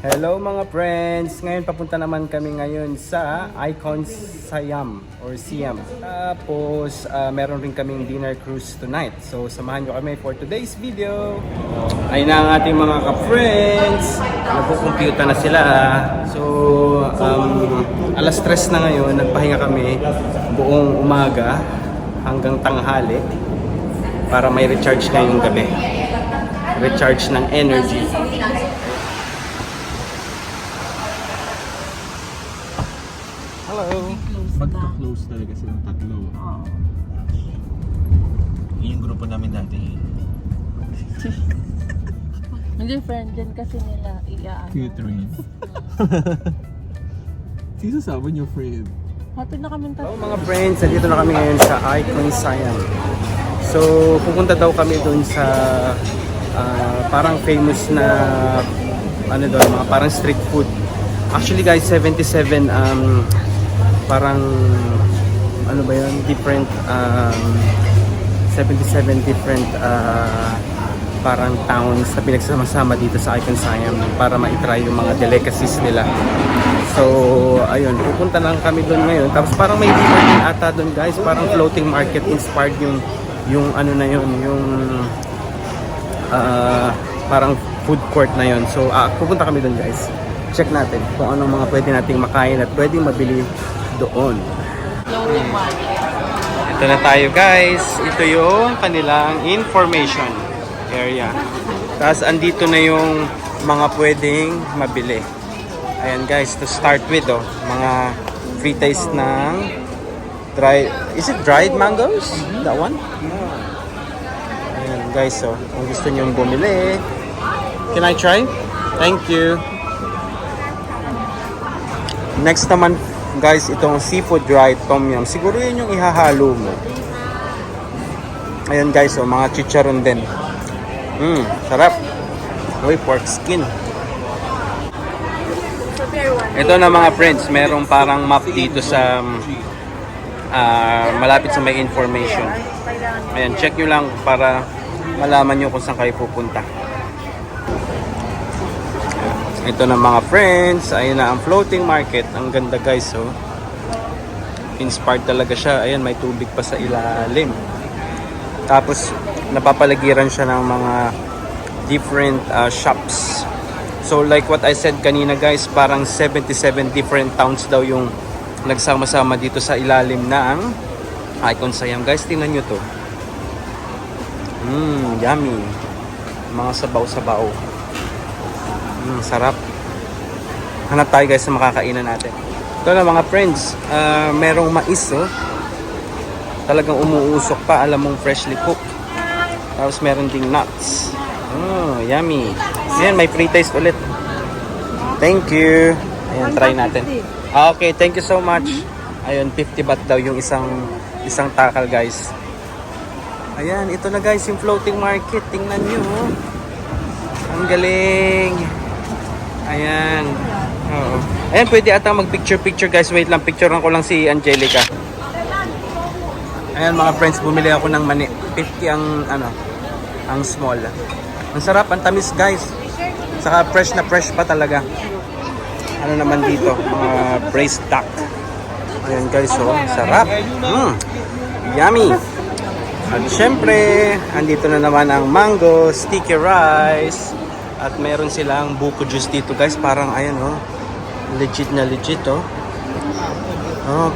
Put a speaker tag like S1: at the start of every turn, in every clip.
S1: Hello mga friends! Ngayon papunta naman kami ngayon sa Icon Siam or Siam. Tapos meron rin kaming dinner cruise tonight. So samahan nyo kami for today's video. Ayun na ang ating mga ka-friends. Nagkukumputa na sila. So alas 3 na ngayon. Nagpahinga kami buong umaga hanggang tanghali para may recharge ngayong gabi. Recharge ng energy. Hello.
S2: Magka-close talaga silang tatlo. Yun yung grupo namin dati.
S3: Hindi friend din kasi nila iaan.
S2: Cute rin. Sino sama niyo, friend?
S3: Happy na kami
S1: Hello
S3: tatlo.
S1: mga friends, nandito na kami ngayon sa Icon Siam. So pupunta daw kami dun sa parang famous na ano doon, mga parang street food. Actually guys, 77 parang ano ba yun, different 77 different parang towns na pinagsama-sama dito sa Icon Siam para ma-try yung mga delicacies nila. So ayun, pupunta lang kami doon ngayon. Tapos parang may dinner din ata doon guys, parang floating market inspired yung ano na yun, yung parang food court na yun. So pupunta kami doon guys. Check natin kung anong mga pwede nating makain at pwedeng mabili doon.
S3: Floating market.
S1: Ito na tayo guys. Ito yung kanilang information area. Tapos andito na yung mga pwedeng mabili. Ayan guys, to start with mga free taste ng is it dried mangoes? That one? Ayan guys, so kung gusto nyo bumili, can I try? Thank you. Next naman guys, itong seafood dried tom yum. Siguro yun yung ihahalo mo. Ayan guys, mga chicharon din. Sarap. Uy, pork skin. Ito na mga friends, merong parang map dito sa malapit sa may information. Ayan, check nyo lang para malaman nyo kung saan kayo pupunta. Ito na mga friends, ayun na ang floating market. Ang ganda guys, inspired talaga siya. Ayan, may tubig pa sa ilalim. Tapos napapaligiran siya ng mga different shops. So like what I said kanina guys, parang 77 different towns daw yung nagsama-sama dito sa ilalim ng Icon Siam. Guys, tingnan nyo to. Yummy. Mga sabaw-sabaw. Sarap. Hanap tayo guys sa makakainan natin. Ito na mga friends, merong mais talagang umuusok pa, alam mong freshly cooked. Tapos meron ding nuts. Yummy. Ayan, may free taste ulit. Thank you. Ayan, try natin. Okay, thank you so much. Ayun, 50 baht daw yung isang takal guys. Ayan, ito na guys yung floating market. Tingnan nyo. Ang galing. Ayan. Oo. Ayan, pwede ata mag-picture guys. Wait lang, picturean ko lang si Angelica. Ayan mga friends, bumili ako ng mani. 50 ang small. Ang sarap, ang tamis guys. Saka fresh na fresh pa talaga. Ano naman dito, mga braised duck. Ayan guys, sarap. Yummy. At syempre, andito na naman ang mango, sticky rice. At meron silang buko juice dito guys. Parang ayan legit na legit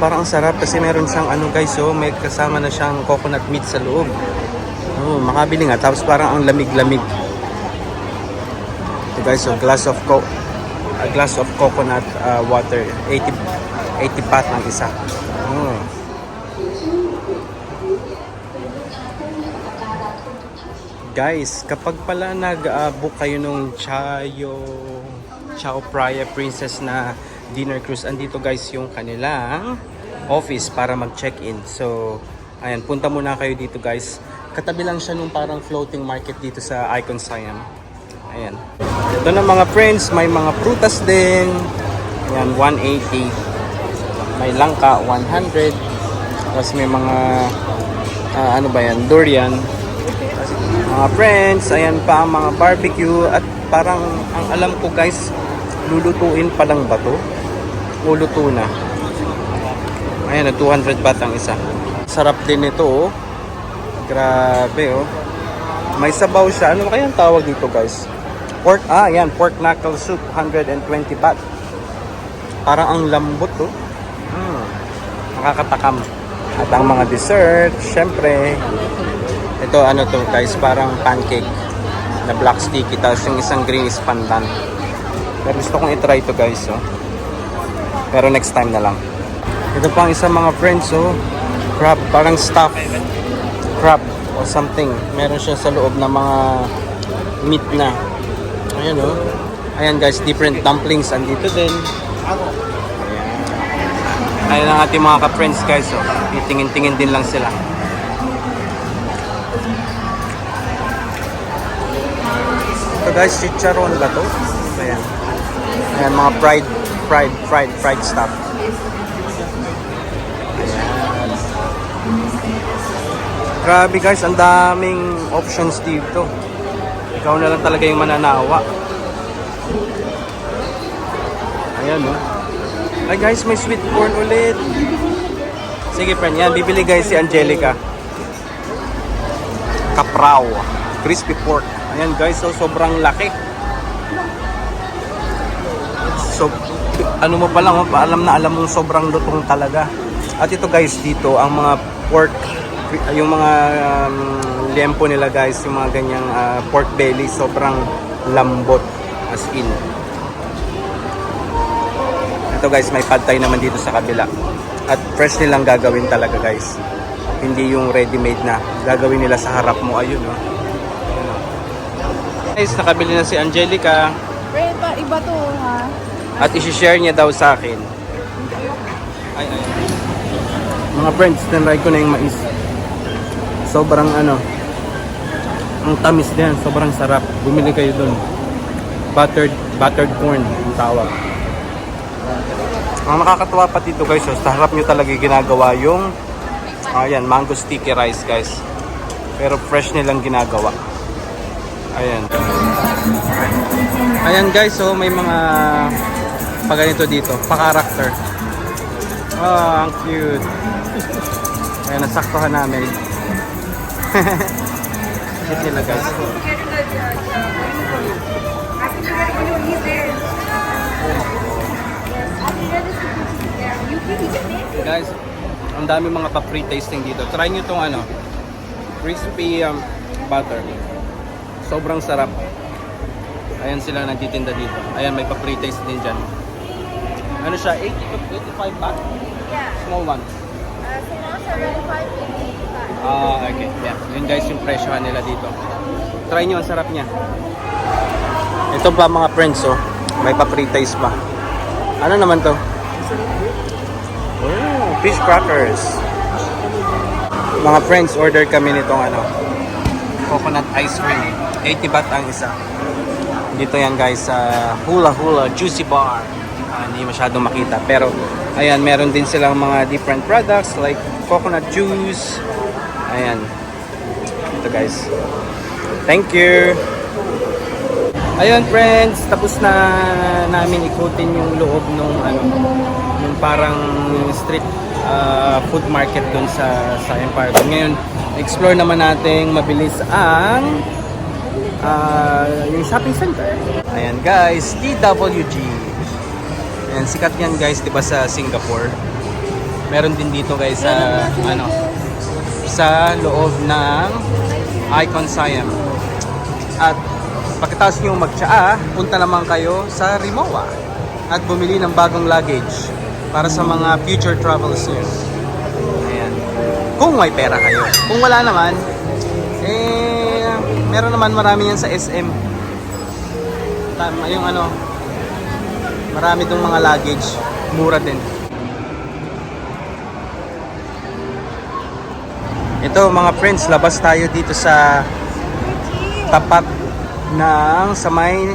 S1: parang ang sarap kasi meron siyang guys, may kasama na siyang coconut meat sa loob. Makabili nga. Tapos parang ang lamig-lamig. Ito guys, a glass of coconut water. 80 baht ang isa. Guys, kapag pala nag-book kayo nung Chao Phraya Princess na dinner cruise, andito guys yung kanilang office para mag-check-in. So, ayan, punta muna kayo dito guys. Katabi lang siya nung parang floating market dito sa Icon Siam. Ayan. Ito na mga friends, may mga prutas din. Ayan, 180. May langka, 100. Tapos may mga, durian. Mga friends, ayan pa ang mga barbecue. At parang, ang alam ko guys, Lulutuin pa lang ba to? O luto na? Ayan, 200 baht ang isa. Sarap din ito, oh. Grabe, oh. May sabaw siya. Ano kaya ang tawag dito, guys? Ayan, pork knuckle soup, 120 baht. Parang ang lambot, oh. Nakakatakam. At ang mga dessert, syempre, ito, ano to, guys, parang pancake na black sticky. Tapos yung isang green is pandan. Pero gusto kong itry ito, guys, oh. Pero next time na lang. Ito pa ang isang mga friends, oh. Crab, parang stuffed crab or something. Meron siya sa loob ng mga meat na. Ayan, oh. Ayan, guys, different dumplings andito din. Ayan ang ating mga ka-friends, guys, oh. Titingin-tingin din lang sila. Ito, guys, chicharon ba to? Ayan. Ayan, mga fried stuff. Ayan. Grabe, guys, ang daming options dito. Ikaw na lang talaga yung mananawa. Ayan, oh. Ay, guys, may sweet corn ulit. Sige, friend, yan, bibili, guys, si Angelica. Kapraw, crispy pork. Ayan, guys, so sobrang laki. So, ano mo pa lang, alam na alam mong sobrang lutong talaga. At ito, guys, dito, ang mga pork, yung mga liempo nila, guys, yung mga ganyang pork belly, sobrang lambot, as in. Ito, guys, may pad thai naman dito sa kabila. At fresh nilang gagawin talaga, guys. Hindi yung ready-made na. Gagawin nila sa harap mo. Ayun, oh. Guys, nakabili na si Angelica.
S3: Red, iba to, ha?
S1: At isi-share niya daw sa akin. Ay. Mga friends, tinry ko na yung mais. Sobrang ano, ang tamis din. Sobrang sarap. Bumili kayo dun. Buttered corn ang tawag. Ang nakakatuwa pa dito, guys, so, sa harap nyo talaga ginagawa yung ayan, mango sticky rice, guys. Pero fresh nilang ginagawa. Ayan. Ayan, guys, so may mga paganito dito, pa-character. Oh, ang cute. Ayan, nasaktuhan namin. Cute nila, guys. Guys, ang dami mga pa-free tasting dito. Try nyo itong ano, crispy butter. Sobrang sarap. Ayan sila nagtitinda dito. Ayan, may pa-free taste din dyan. Ano siya? 80 to 85 baht?
S4: Yeah.
S1: Small one.
S4: Small 75
S1: Okay. Yeah. Yun, guys, yung presyohan nila dito. Try nyo, ang sarap niya. Ito pa mga friends, oh. May pa-free taste pa. Ano naman to? Oh, fish crackers. Mga friends, order kami nitong ano, coconut ice cream. 80 baht ang isa. Dito yan, guys, sa Hula Hula Juicy Bar. Hindi masyadong makita. Pero, ayan, meron din silang mga different products like coconut juice. Ayan. Ito, guys. Thank you. Ayun, friends, tapos na namin ikutin yung loob nung ano, yung parang street food market doon sa Empire. Ngayon, explore naman natin mabilis ang yung shopping center. Ayan, guys, TWG. Ayan, sikat yan, guys, 'di ba, sa Singapore. Meron din dito, guys, sa ano, sa loob ng Icon Siam. At pagkatapos nyo magtsaa, punta naman kayo sa Rimowa at bumili ng bagong luggage para sa mga future travels nyo. Ayan. Kung may pera kayo. Kung wala naman, meron naman marami yan sa SM. Yung ano, marami tong mga luggage. Mura din. Ito, mga friends, labas tayo dito sa tapat ng sa may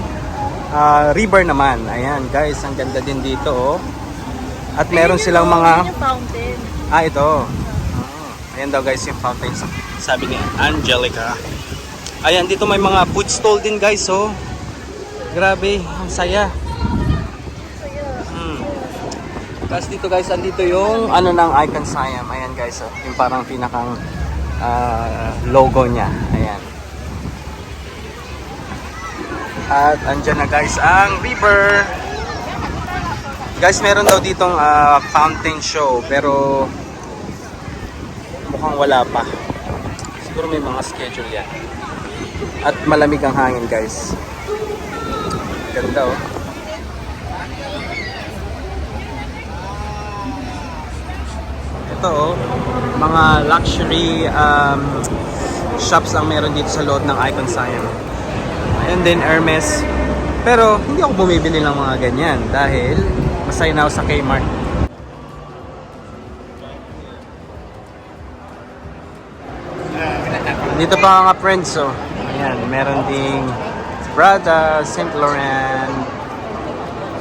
S1: river naman. Ayan, guys, ang ganda din dito, oh. At meron silang mga
S3: fountain.
S1: ito. Ayan daw, guys, yung fountain, sabi ni Angelica. Ayan, dito may mga food stall din, guys, oh. Grabe, ang saya. Tapos dito guys, andito yung ano ng Icon Siam. Ayan guys, oh, yung parang pinakang logo niya. Ayan. At andyan na guys ang river. Guys, meron daw ditong fountain show pero mukhang wala pa. Siguro may mga schedule yan. At malamig ang hangin guys. Ganda oh. Ito oh, mga luxury shops ang meron dito sa loob ng Icon Siam. Ayan din Hermes. Pero hindi ako bumibili ng mga ganyan dahil masaya na ako sa Kmart. Dito pa mga friends oh. Ayan, meron ding Prada, Saint Laurent,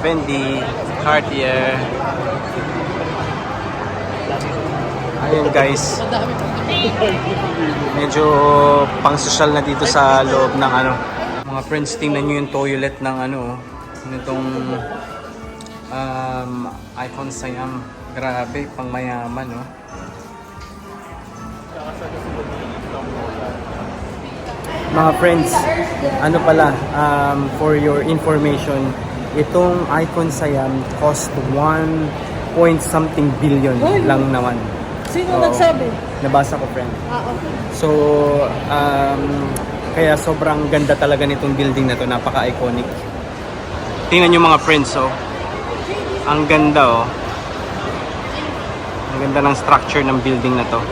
S1: Fendi, Cartier. Ayun guys. Medyo pang-social na dito sa loob ng ano. Mga friends, tingnan nyo yung toilet ng ano, nitong Icon Siam. Grabe, pang mayaman, no? Mga friends, ano pala, for your information, itong Icon Siam cost 1 point something billion lang naman.
S3: Sino
S1: Oo.
S3: nagsabi?
S1: Nabasa ko, friend.
S3: Okay.
S1: So, kaya sobrang ganda talaga nitong building na to, napaka-iconic. Tingnan nyo mga friends, oh. Ang ganda, oh. Ang ganda ng structure ng building na to.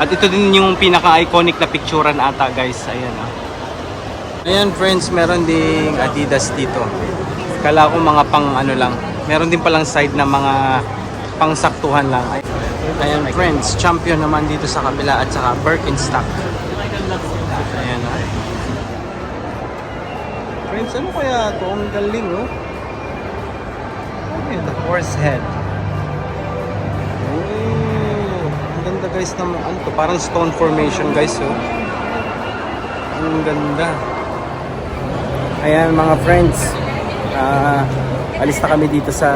S1: At ito din yung pinaka-iconic na picturean ata, guys. Ayan, oh. Ayan, friends, meron ding Adidas dito. Kala ko mga pang ano lang. Meron din palang side na mga pangsaktuhan lang. Ayan, friends, champion naman dito sa kabila at saka Birkenstock. Ayan, oh. Friends, ano kaya ito? Ang galing, oh. Ayan, the horse head. Oh, ang ganda guys ng ano to, parang stone formation guys, oh. Ang ganda. Ayan mga friends, alis na kami dito sa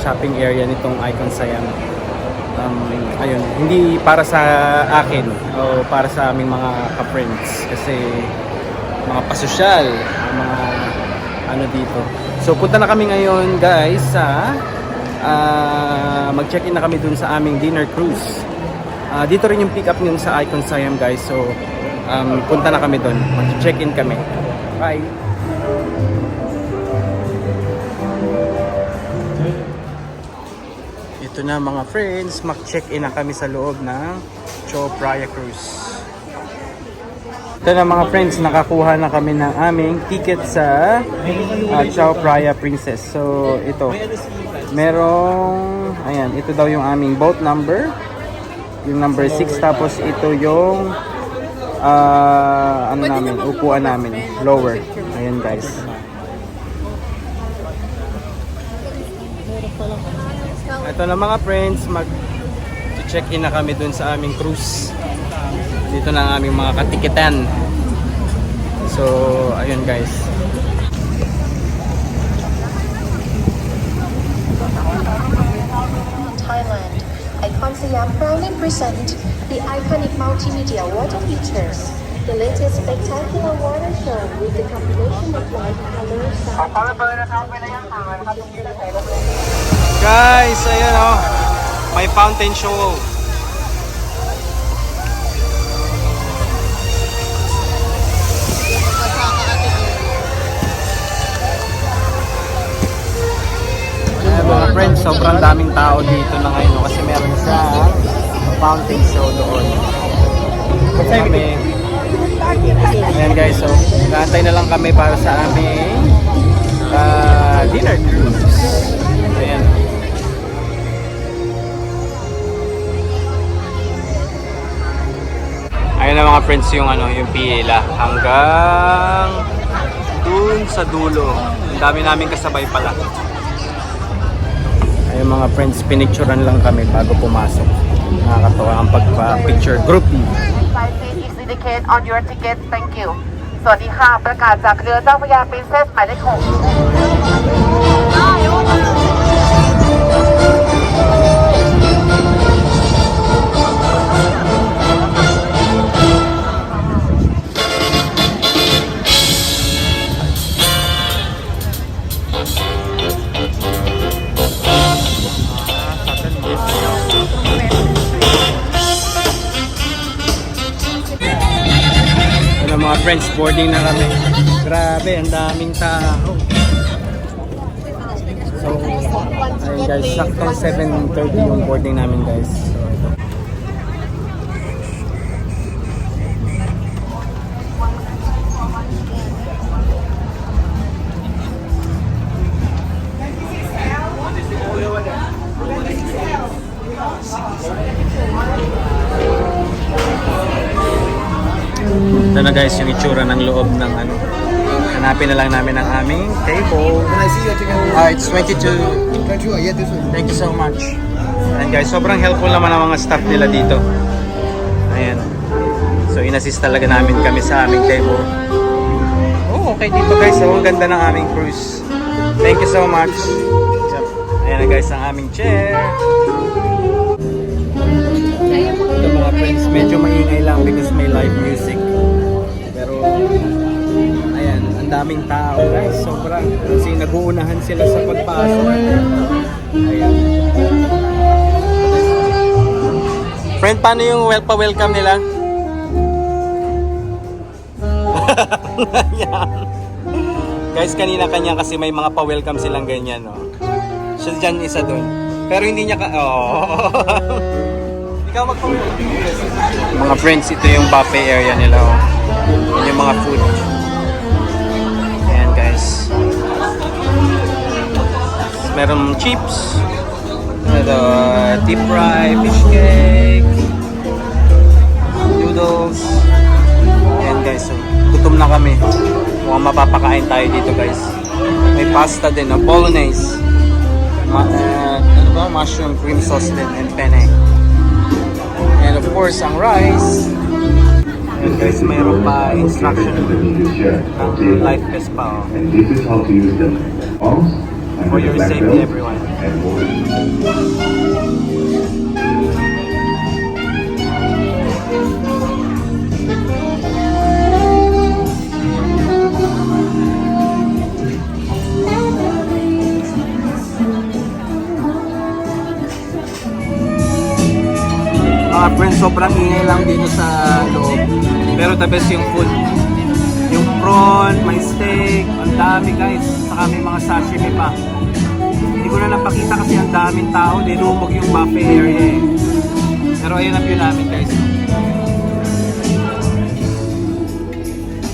S1: shopping area nitong Icon Siam. Ayun, hindi para sa akin o para sa aming mga ka-friends kasi mga pasosyal, mga ano dito. So punta na kami ngayon guys sa mag-check-in na kami dun sa aming dinner cruise. Dito rin yung pick up nun sa Icon Siam guys. So punta na kami dun, mag-check-in kami. Bye! Ito na mga friends, mag-check-in na kami sa loob ng Chao Phraya Cruise. Ito na mga friends, nakakuha na kami ng aming ticket sa Chao Phraya Princess. So ito, merong, ayan, ito daw yung aming boat number, yung number 6, tapos ito yung ano namin, upuan namin, lower. Ayan guys. Ito na mga friends, mag-check-in na kami dun sa aming cruise. Dito na ang aming mga katikitan. So, ayun guys.
S5: Thailand, Icon Siam proudly present the iconic multimedia water features. The latest spectacular water show with the combination of light, color, sound.
S1: Guys, ayan oh. May fountain show. Ayan mga friends, sobrang daming tao dito na ngayon kasi meron siyang fountain show doon. Kami, ayan guys, so nagantay na lang kami para sa aming dinner cruise. Ayan. Ayan na mga friends yung ano, yung pila hanggang dun sa dulo. Ang dami namin kasabay pala. Ayun mga friends, pinicturean lang kami bago pumasok. Nakakatawa ang pagpa-picture groupie.
S6: Please indicate on your ticket. Thank you. สวัสดีค่ะ ประกาศจากเรือเจ้าพระยา Princess หมายเลข 6
S1: friends, boarding na kami. Grabe, ang daming tao. So, ayun guys, saktong 7:30 yung boarding namin guys. Ito na guys yung itsura ng loob ng ano. Hanapin na lang namin ang aming table. It's 22. Thank you so much. And guys, sobrang helpful naman ang mga staff nila dito. Ayan. So inassist talaga namin kami sa aming table. Oh, okay dito guys. So, ang ganda ng aming cruise. Thank you so much. Ayan na guys ang aming chair. Ito mga friends, medyo maingay lang because may live music. Pero ayan, ang daming tao guys, sobrang. Kasi nag-uunahan sila sa pagpasok. Ayan. Friend, paano yung pa-welcome nila? Guys, kanina kanya kasi may mga pa-welcome silang ganyan, no? Siya dyan, isa dun. Pero hindi niya Ikaw magpa-welcome. Mga friends, ito yung buffet area nila, oh. Yan yung mga food. Ayan, guys. Meron chips. Ito, deep fry, fish cake, noodles. Ayan, guys. So, gutom na kami. Mukhang mapapakain tayo dito, guys. May pasta din, no? Bolognese. Ano ba? Mushroom cream sauce din and penne. And of course, ang rice. And guys, mayroon pa instruction ng life vest pa. Oh.
S7: And this is how to use them. Arms and
S1: For your
S7: back
S1: safety,
S7: belt
S1: everyone.
S7: and hold it.
S1: Mga friends, sobrang ingay lang dito sa loob. Pero the best yung food. Yung prawn, may steak, ang dami guys. Saka may mga sashimi pa. Hindi ko na napakita kasi ang daming tao. Dinumog yung buffet area eh. Pero ayun ang view namin guys.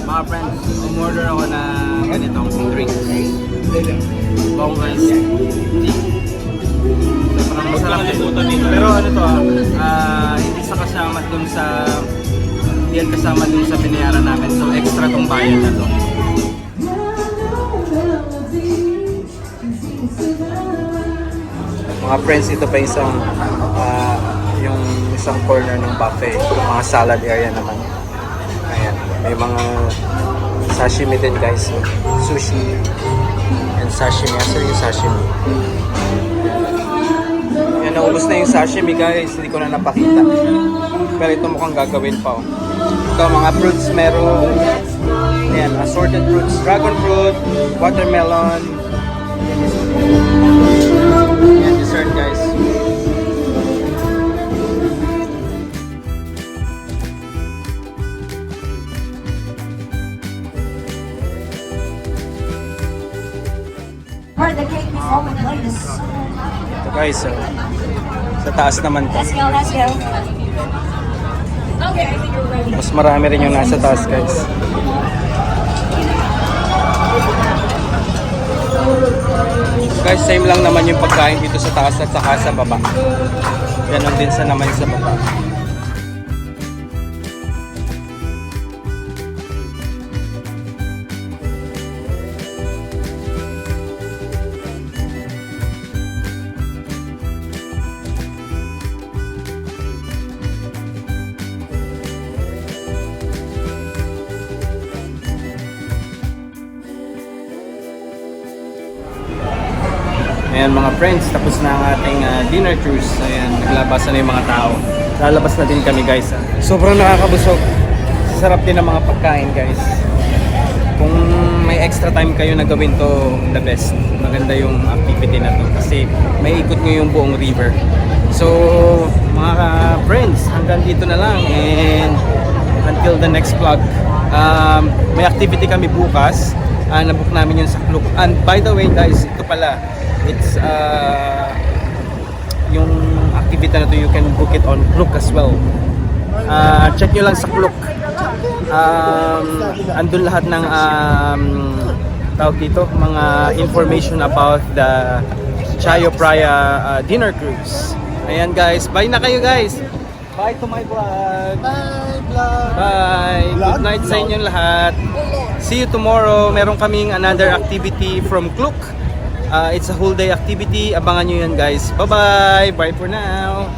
S1: Mga friends, umorder ako na ganitong drinks. Bonggas. Sobrang masarap din. Pero ano to hindi sa kasama dun sa binayaran namin. So extra tong bayad na to. Mga friends, ito pa isang yung isang corner ng buffet. Mga salad area naman. Ayan. May mga sashimi din guys. Sushi and sashimi. Asa yung sashimi? Yan, naubos na yung sashimi guys. Hindi ko na napakita. Pero ito mukhang gagawin pa. Oh. Ito mga fruits meron. Ayan, assorted fruits. Dragon fruit, watermelon. Yan, dessert guys.
S8: Where the cake is open, please.
S1: Ito guys, so, sa taas naman to.
S8: Let's go, let's go. Okay, I think you're ready.
S1: Mas marami rin yung nasa taas guys. Guys, same lang naman yung pagkain dito sa taas at saka sa baba. Ganon din sa naman sa baba. Ayan mga friends, tapos na ang ating dinner cruise. Ayan, naglabasan na yung mga tao. Lalabas na din kami guys. Sobrang nakakabusog. Sarap din ang mga pagkain guys. Kung may extra time kayo na gawin to, the best. Maganda yung activity na to kasi may ikot nyo yung buong river. So mga friends, hanggang dito na lang. And until the next vlog. May activity kami bukas. Nabook namin yun sa Klook. And by the way guys, ito pala, it's yung activity na to, you can book it on Klook as well. Check nyo lang sa Klook. Andun lahat ng tawag dito, mga information about the Chayo Praya dinner cruise. Ayan guys, bye na kayo guys. Bye to my vlog. Bye vlog. Bye. Good night sa inyong lahat. See you tomorrow. Meron kaming another activity from Klook. It's a whole day activity. Abangan nyo yan guys. Bye bye. Bye for now.